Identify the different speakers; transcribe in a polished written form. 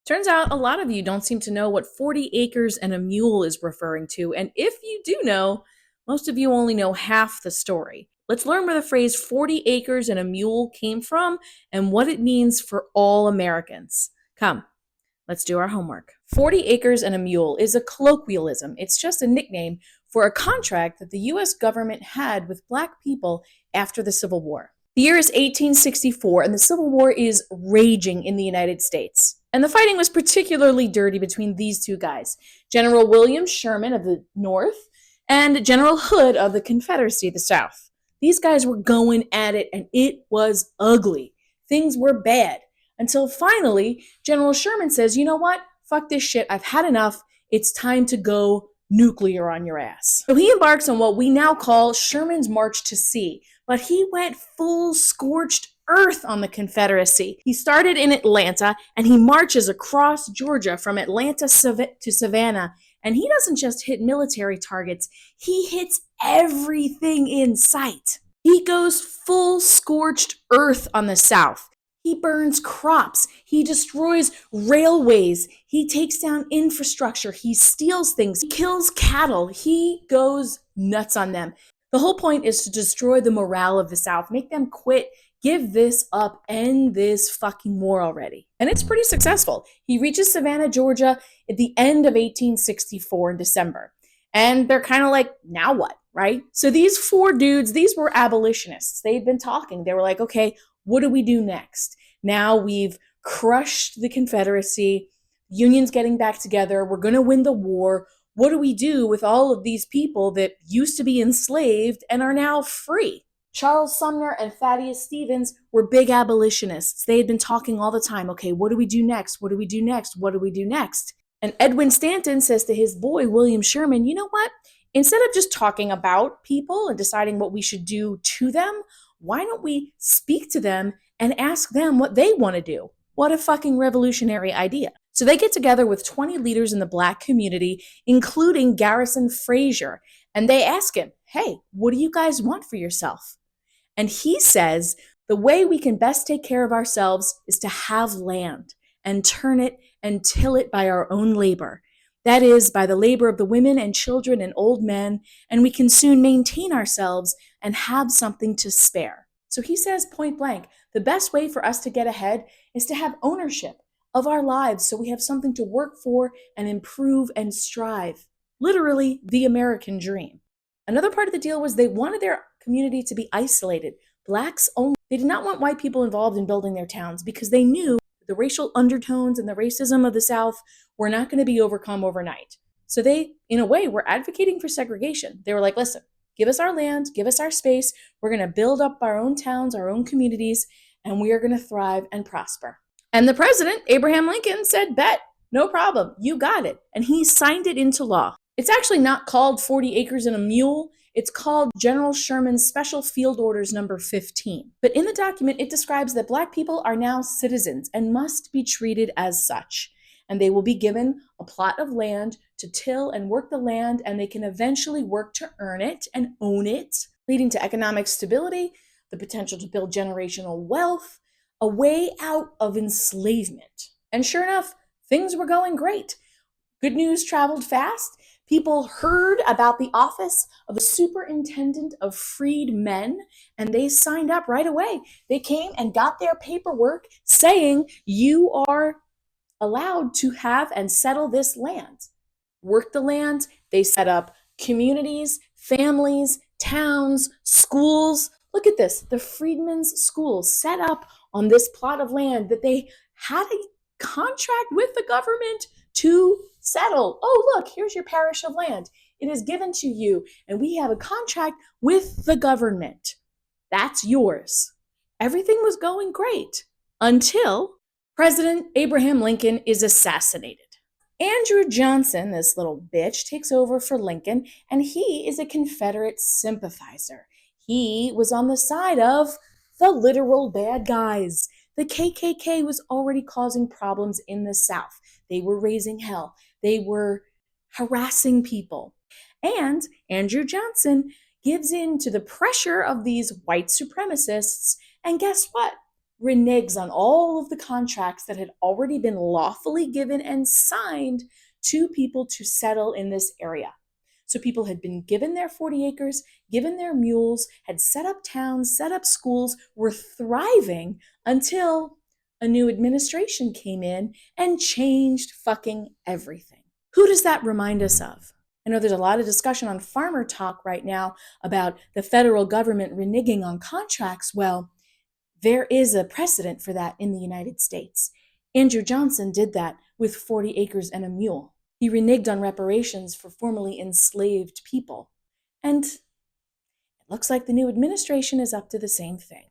Speaker 1: Turns out a lot of you don't seem to know what 40 acres and a mule is referring to, and if you do know, most of you only know half the story. Let's learn where the phrase 40 acres and a mule came from and what it means for all Americans. Come, let's do our homework. 40 acres and a mule is a colloquialism. It's just a nickname for a contract that the US government had with Black people after the Civil War. The year is 1864, and the Civil War is raging in the United States. And the fighting was particularly dirty between these two guys, General William Sherman of the North and General Hood of the Confederacy of the South. These guys were going at it, and it was ugly. Things were bad. Until finally, General Sherman says, you know what? Fuck this shit. I've had enough. It's time to go nuclear on your ass. So he embarks on what we now call Sherman's March to Sea, but he went full scorched earth on the Confederacy. He started in Atlanta and he marches across Georgia from Atlanta to Savannah. And he doesn't just hit military targets, he hits everything in sight. He goes full scorched earth on the South. He burns crops. He destroys railways. He takes down infrastructure. He steals things. He kills cattle. He goes nuts on them. The whole point is to destroy the morale of the South, make them quit, give this up, end this fucking war already. And it's pretty successful. He reaches Savannah, Georgia at the end of 1864 in December. And they're kind of like, now what, right? So these four dudes, these were abolitionists. They'd been talking. They were like, okay, what do we do next? Now we've crushed the Confederacy. Union's getting back together. We're going to win the war. What do we do with all of these people that used to be enslaved and are now free? Charles Sumner and Thaddeus Stevens were big abolitionists. They had been talking all the time. Okay, what do we do next? What do we do next? What do we do next? And Edwin Stanton says to his boy, William Sherman, you know what? Instead of just talking about people and deciding what we should do to them, why don't we speak to them and ask them what they want to do? What a fucking revolutionary idea. So they get together with 20 leaders in the Black community, including Garrison Frazier, and they ask him, hey, what do you guys want for yourself? And he says, the way we can best take care of ourselves is to have land and turn it and till it by our own labor. That is, by the labor of the women and children and old men, and we can soon maintain ourselves and have something to spare. So he says point blank, the best way for us to get ahead is to have ownership of our lives so we have something to work for and improve and strive. Literally, the American dream. Another part of the deal was they wanted their community to be isolated, Blacks only. They did not want white people involved in building their towns because they knew the racial undertones and the racism of the South were not going to be overcome overnight. So they, in a way, were advocating for segregation. They were like, listen, give us our land, give us our space. We're going to build up our own towns, our own communities, and we are going to thrive and prosper. And the president, Abraham Lincoln, said, bet, no problem, you got it. And he signed it into law. It's actually not called 40 Acres and a Mule. It's called General Sherman's Special Field Orders number 15. But in the document, it describes that Black people are now citizens and must be treated as such. And they will be given a plot of land to till and work the land, and they can eventually work to earn it and own it, leading to economic stability, the potential to build generational wealth, a way out of enslavement. And sure enough, things were going great. Good news traveled fast. People heard about the office of the superintendent of freed men, and they signed up right away. They came and got their paperwork saying you are allowed to have and settle this land. Work the land. They set up communities, families, towns, schools. Look at this. The Freedmen's Schools set up on this plot of land that they had a contract with the government to settle. Oh, look, here's your parish of land. It is given to you, and we have a contract with the government. That's yours. Everything was going great until President Abraham Lincoln is assassinated. Andrew Johnson, this little bitch, takes over for Lincoln, and he is a Confederate sympathizer. He was on the side of the literal bad guys. The KKK was already causing problems in the South. They were raising hell. They were harassing people. And Andrew Johnson gives in to the pressure of these white supremacists. And guess what? reneges on all of the contracts that had already been lawfully given and signed to people to settle in this area. So people had been given their 40 acres, given their mules, had set up towns, set up schools, were thriving until a new administration came in and changed fucking everything. Who does that remind us of? I know there's a lot of discussion on Farmer Talk right now about the federal government reneging on contracts. Well, there is a precedent for that in the United States. Andrew Johnson did that with 40 Acres and a Mule. He reneged on reparations for formerly enslaved people. And it looks like the new administration is up to the same thing.